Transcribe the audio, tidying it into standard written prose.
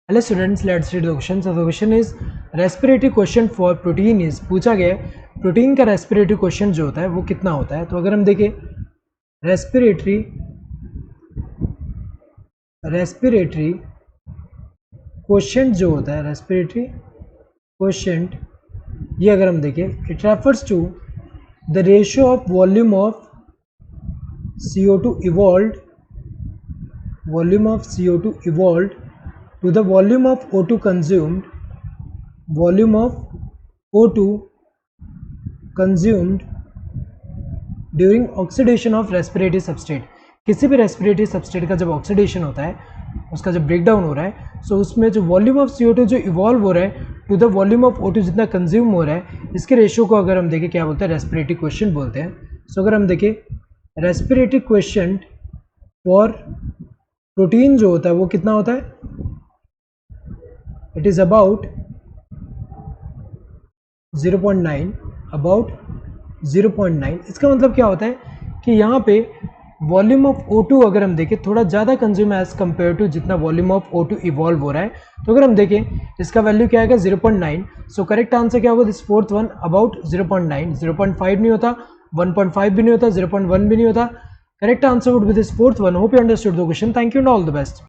Hello students, let's read the question. So the question is respiratory question for protein is, पूछा गया है protein का respiratory question जो होता है वो कितना होता है. तो अगर हम देखें रेस्पिरेटरी क्वेश्चन जो होता है, रेस्पिरेटरी क्वेश्चन, ये अगर हम देखें it refers to the ratio of volume of CO2 evolved to the volume of O2 consumed during oxidation of respiratory substrate. किसी भी रेस्पिरेटरी सबस्ट्रेट का जब ऑक्सीडेशन होता है, उसका जब ब्रेकडाउन हो रहा है, सो उसमें जो वॉल्यूम ऑफ CO2 जो इवॉल्व हो रहा है to the volume of O2 जितना कंज्यूम हो रहा है, इसके रेशियो को अगर हम देखें क्या बोलते हैं, रेस्पिरेटरी क्वेश्चन बोलते हैं. सो अगर हम देखें रेस्पिरेटरी क्वेश्चन फॉर प्रोटीन जो होता है वो कितना होता है, इट इज अबाउट 0.9. इसका मतलब क्या होता है कि यहाँ पे वॉल्यूम ऑफ O2 अगर हम देखें थोड़ा ज़्यादा कंज्यूम एज कंपेयर टू जितना वॉल्यूम ऑफ O2 इवॉल्व हो रहा है. तो अगर हम देखें इसका वैल्यू क्या आएगा 0.9. सो करेक्ट आंसर क्या होगा, दिस फोर्थ वन अबाउट 0.9. 0.5 नहीं होता, 1.5 भी नहीं होता, 0.1 भी नहीं होता. Correct answer would be this fourth one. Hope you understood the question. Thank you and all the best.